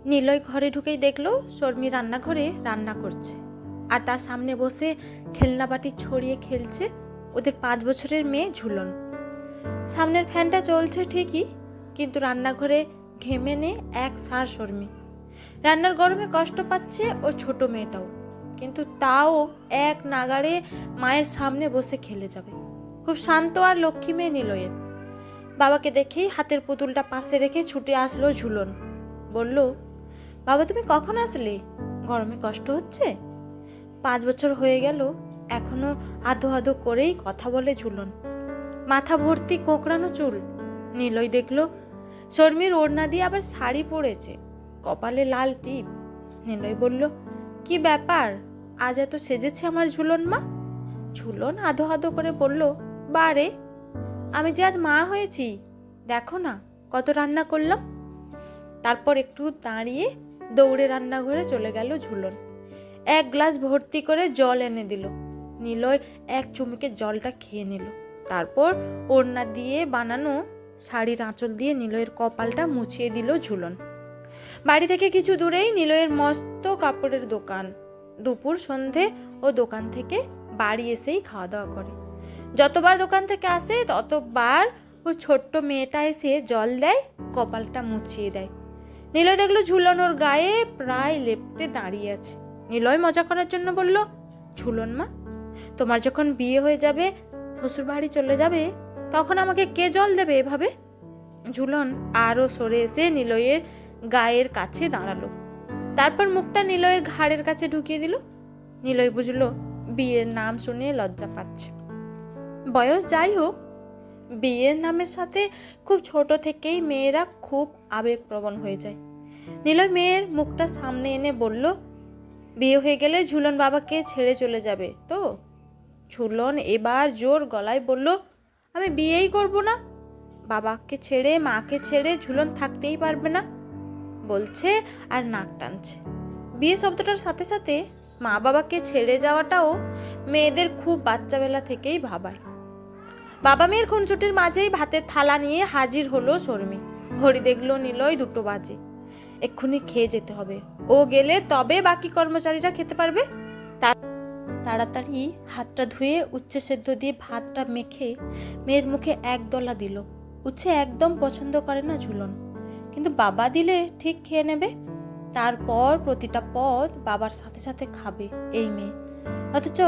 নিলয় ঘরে ঢুকেই দেখলো শর্মি রান্নাঘরে রান্না করছে, আর তার সামনে বসে খেলনা বাটি ছড়িয়ে খেলছে ওদের 5 বছরের মেয়ে ঝুলন। সামনের ফ্যানটা চলছে ঠিকই, কিন্তু রান্নাঘরে ঘেমে নে এক সার শর্মি। রান্নার গরমে কষ্ট পাচ্ছে ওর ছোট মেয়েটাও, কিন্তু তাও এক নাগাড়ে মায়ের সামনে বসে খেলে যাবে। খুব শান্ত আর লক্ষ্মী মেয়ে নিলয়ের। বাবাকে দেখেই হাতের পুতুলটা পাশে রেখে ছুটে আসলো ঝুলন। বলল, বাবা তুমি কখন আসলে? গরমে কষ্ট হচ্ছে? 5 বছর হয়ে গেল, এখনো আধো আধো করেই কথা বলে ঝুলন। মাথা ভর্তি কোঁকড়ানো চুল। নিলয় দেখলো শর্মির ওড়না দিয়ে আবার শাড়ি পরেছে, কপালে লাল টিপ। নিলয় বলল, কি ব্যাপার, আজ এত সেজেছে আমার ঝুলন মা? ঝুলন আধো আধো করে বলল, বারে, আমি যে আজ মা হয়েছি, দেখো না কত রান্না করলাম। তারপর একটু দাঁড়িয়ে দৌড়ে রান্নাঘরে চলে গেল ঝুলন। 1 গ্লাস ভর্তি করে জল এনে দিল। নিলয় এক চুমুকে জলটা খেয়ে নিল। তারপর ওড়না দিয়ে বানানো শাড়ির আঁচল দিয়ে নিলয়ের কপালটা মুছিয়ে দিল ঝুলন। বাড়ি থেকে কিছু দূরেই নিলয়ের মস্ত কাপড়ের দোকান। দুপুর সন্ধে ও দোকান থেকে বাড়ি এসেই খাওয়া দাওয়া করে। যতবার দোকান থেকে আসে ততবার ওর ছোট্ট মেয়েটা এসে জল দেয়, কপালটা মুছিয়ে দেয়। নিলয় দেখলো ঝুলন ওর গায়ে প্রায় লেপ্টে দাঁড়িয়ে আছে। নিলয় মজা করার জন্য বলল, ঝুলন মা, তোমার যখন বিয়ে হয়ে যাবে, শ্বশুর বাড়ি চলে যাবে, তখন আমাকে কে জল দেবে এভাবে? ঝুলন আরও সরে এসে নিলয়ের গায়ের কাছে দাঁড়ালো। তারপর মুখটা নিলয়ের ঘাড়ের কাছে ঢুকিয়ে দিল। নিলয় বুঝলো বিয়ের নাম শুনে লজ্জা পাচ্ছে। বয়স যাই হোক, বিয়ের নামের সাথে খুব ছোট থেকেই মেয়েরা খুব আবেগপ্রবণ হয়ে যায়। নিলয় মেয়ের মুখটা সামনে এনে বলল, বিয়ে হয়ে গেলে ঝুলন বাবাকে ছেড়ে চলে যাবে তো? ঝুলন এবার জোর গলায় বলল, আমি বিয়েই করব না। বাবাকে ছেড়ে মাকে ছেড়ে ঝুলন থাকতেই পারবে না বলছে আর নাক টানছে। বিয়ে শব্দটার সাথে সাথে মা বাবাকে ছেড়ে যাওয়াটাও মেয়েদের খুব বাচ্চাবেলা থেকেই ভাবায়। বাবা মেয়ের খুনসুটির মাঝেই ভাতের থালা নিয়ে হাজির হলো শর্মি। ঘড়ি দেখলো নিলয় 2টো বাজে। এক্ষুনি খেয়ে যেতে হবে, ও গেলে তবে বাকি কর্মচারীরা খেতে পারবে। তাড়াতাড়ি হাতটা ধুয়ে উচ্ছে সেদ্ধ দিয়ে ভাতটা মেখে মেয়ের মুখে 1 দলা দিল। উচ্ছে একদম পছন্দ করে না ঝুলন, কিন্তু বাবা দিলে ঠিক খেয়ে নেবে। তারপর প্রতিটা পদ বাবার সাথে সাথে খাবে এই মেয়ে। অথচ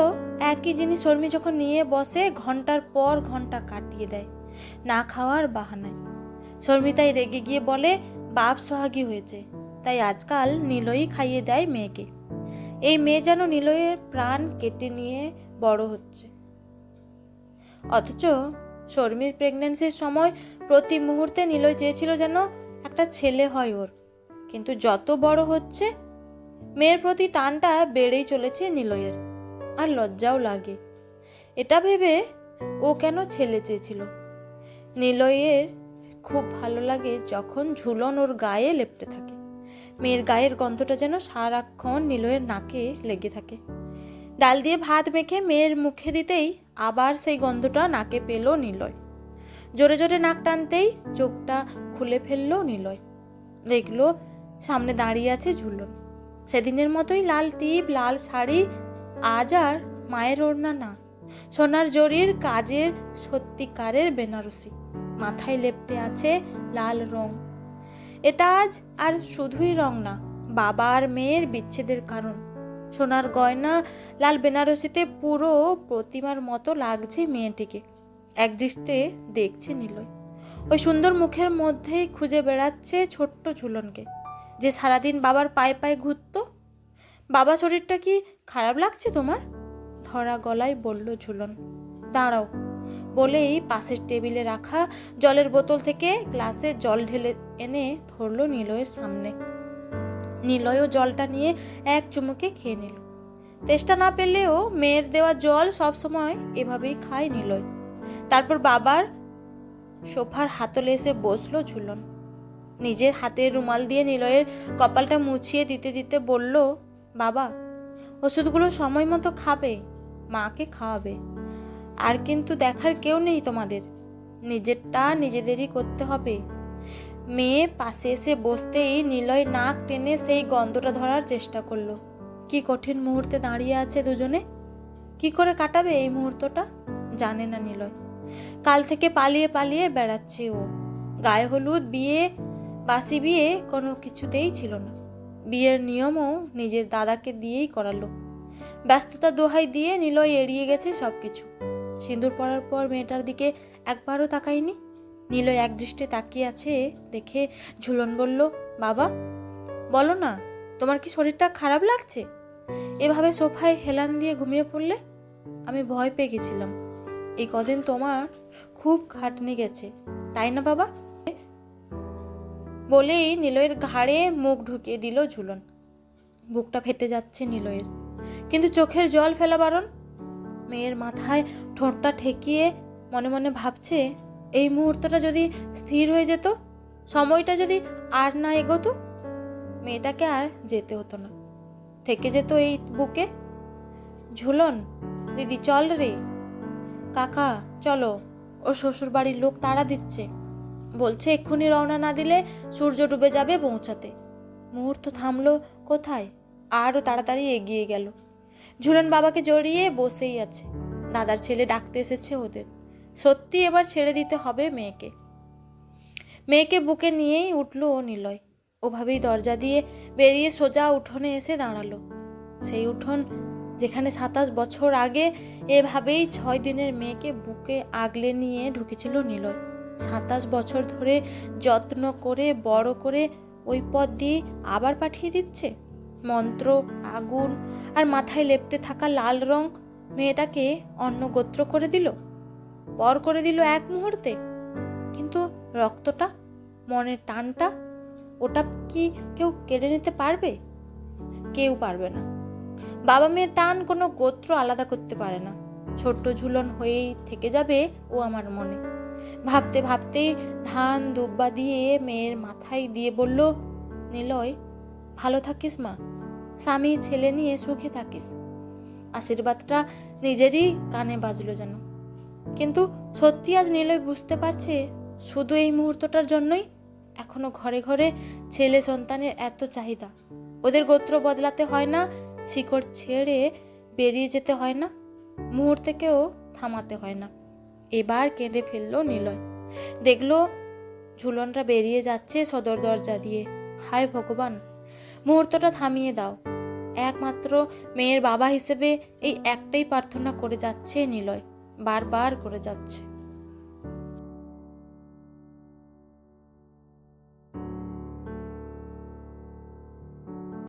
একই জিনিস শর্মি যখন নিয়ে বসে ঘন্টার পর ঘন্টা কাটিয়ে দেয় না খাওয়ার বাহানায়। শর্মি তাই রেগে গিয়ে বলে, বাপ সোহাগী হয়েছে, তাই আজকাল নিলয়ই খাইয়ে দেয় মেয়েকে। এই মেয়ে যেন নিলয়ের প্রাণ কেটে নিয়ে বড় হচ্ছে। অথচ শর্মির প্রেগন্যান্সির সময় প্রতি মুহূর্তে নিলয় চেয়েছিল যেন একটা ছেলে হয় ওর। কিন্তু যত বড় হচ্ছে মেয়ের প্রতি টানটা বেড়েই চলেছে নিলয়ের। আর লজ্জাও লাগে এটা ভেবে ও কেন ছেলে চেয়েছিল। নিলয়ের খুব ভালো লাগে যখন ঝুলন ওর গায়ে লেপ্টে থাকে। মেয়ের গায়ের গন্ধটা যেন সারাক্ষণ নিলয়ের নাকে লেগে থাকে। ডাল দিয়ে ভাত মেখে মেয়ের মুখে দিতেই আবার সেই গন্ধটা নাকে পেল নিলয়। জোরে জোরে নাক টানতেই চোখটা খুলে ফেললো নিলয়। দেখলো সামনে দাঁড়িয়ে আছে ঝুলন। সেদিনের মতোই লাল টিপ, লাল শাড়ি, আজ আর মায়ের ওড়না না, সোনার জরির কাজের সত্যিকারের বেনারসি। মাথায় লেপ্টে আছে লাল রং। এটা আজ আর শুধুই রং না, বাবা আর মেয়ের বিচ্ছেদের কারণ। সোনার গয়না, লাল বেনারসিতে পুরো প্রতিমার মতো লাগছে মেয়েটিকে। একদৃষ্টে দেখছে নিলয়। ওই সুন্দর মুখের মধ্যেই খুঁজে বেড়াচ্ছে ছোট্ট ঝুলনকে, যে সারাদিন বাবার পায়ে পায়ে ঘুরত। বাবা শরীরটা কি খারাপ লাগছে তোমার? ধরা গলায় বলল ঝুলন। দাঁড়াও বলেই পাশের টেবিলে রাখা জলের বোতল থেকে গ্লাসে জল ঢেলে এনে ধরলো নিলয়ের সামনে। নিলয়ও জলটা নিয়ে এক চুমুকে খেয়ে নিল। তেষ্টা না পেলেও মেয়ের দেওয়া জল সবসময় এভাবেই খায় নিলয়। তারপর বাবার সোফার হাতলে এসে বসলো ঝুলন। নিজের হাতের রুমাল দিয়ে নিলয়ের কপালটা মুছিয়ে দিতে দিতে বলল, বাবা ওষুধগুলো সময় মতো খাবে, মাকে খাওয়াবে। আর কিন্তু দেখার কেউ নেই তোমাদের, নিজেরটা নিজেদেরই করতে হবে। মেয়ে পাশে এসে বসতেই নিলয় নাক টেনে সেই গন্ধটা ধরার চেষ্টা করলো। কি কঠিন মুহূর্তে দাঁড়িয়ে আছে দুজনে। কি করে কাটাবে এই মুহূর্তটা জানে না নিলয়। কাল থেকে পালিয়ে পালিয়ে বেড়াচ্ছে ও। গায়ে হলুদ, বিয়ে, বাসি বিয়ে কোনো কিছুতেই ছিল না। বিয়ের নিয়মও নিজের দাদাকে দিয়েই করালো। ব্যস্ততা দোহাই দিয়ে নিলয় এড়িয়ে গেছে সবকিছু। সিঁদুর পরার পর মেয়েটার দিকে একবারও তাকায়নি। নিলয় একদৃষ্টে তাকিয়ে আছে দেখে ঝুলন বলল, বাবা বলো না, তোমার কি শরীরটা খারাপ লাগছে? এভাবে সোফায় হেলান দিয়ে ঘুমিয়ে পড়লে? আমি ভয় পেয়ে গেছিলাম। এই কদিন তোমার খুব খাটনি গেছে, তাই না বাবা? বলেই নিলয়ের ঘাড়ে মুখ ঢুকিয়ে দিল ঝুলন। বুকটা ফেটে যাচ্ছে নিলয়ের, কিন্তু চোখের জল ফেলা বারণ। মেয়ের মাথায় ঠোঁটটা ঠেকিয়ে মনে মনে ভাবছে, এই মুহূর্তটা যদি স্থির হয়ে যেত, সময়টা যদি আর না এগোতো, মেয়েটাকে আর যেতে হতো না, থেকে যেত এই বুকে। ঝুলন দিদি চল রে, কাকা চলো, ওর শ্বশুর বাড়ির লোক তাড়া দিচ্ছে, বলছে এক্ষুনি রওনা না দিলে সূর্য ডুবে যাবে পৌঁছাতে। মুহূর্ত থামলো কোথায়, আরও তাড়াতাড়ি এগিয়ে গেল। ঝুলন বাবাকে জড়িয়ে বসেই আছে। দাদার ছেলে ডাকতে এসেছে ওদের। সত্যি এবার ছেড়ে দিতে হবে মেয়েকে। মেয়েকে বুকে নিয়েই উঠল নিলয়। ওভাবেই দরজা দিয়ে বেরিয়ে সোজা উঠোনে এসে দাঁড়ালো। সেই উঠোন যেখানে 27 বছর আগে এভাবেই 6 দিনের মেয়েকে বুকে আগলে নিয়ে ঢুকেছিল নিলয়। 27 বছর ধরে যত্ন করে বড় করে ওই পথ দিয়ে আবার পাঠিয়ে দিচ্ছে। মন্ত্র, আগুন আর মাথায় লেপ্টে থাকা লাল রং মেয়েটাকে অন্য গোত্র করে দিল, পর করে দিল এক মুহূর্তে। কিন্তু রক্তটা, মনের টানটা, ওটা কি কেউ কেড়ে নিতে পারবে? কেউ পারবে না। বাবা মেয়ের টান কোনো গোত্র আলাদা করতে পারে না। ছোট্ট ঝুলন হয়েই থেকে যাবে ও আমার মনে। ভাবতে ভাবতেই ধান দুব্বা দিয়ে মেয়ের মাথায় দিয়ে বলল, নিলয় ভালো থাকিস মা, স্বামী ছেলে নিয়ে সুখে থাকিস। আশীর্বাদটা নিজেরই কানে বাজলো যেন। কিন্তু সত্যি আজ নিলয় বুঝতে পারছে, শুধু এই মুহূর্তটার জন্যই এখনো ঘরে ঘরে ছেলে সন্তানের এত চাহিদা। ওদের গোত্র বদলাতে হয় না, শিকড় ছেড়ে বেরিয়ে যেতে হয় না, মুহূর্তেকেও থামাতে হয় না। এবার কেঁদে ফেললো নিলয়। দেখলো ঝুলনটা বেরিয়ে যাচ্ছে সদর দরজা দিয়ে। হায় ভগবান, মুহূর্তটা থামিয়ে দাও। একমাত্র মেয়ের বাবা হিসেবে এই একটাই প্রার্থনা করে যাচ্ছে নিলয়, বারবার করে যাচ্ছে।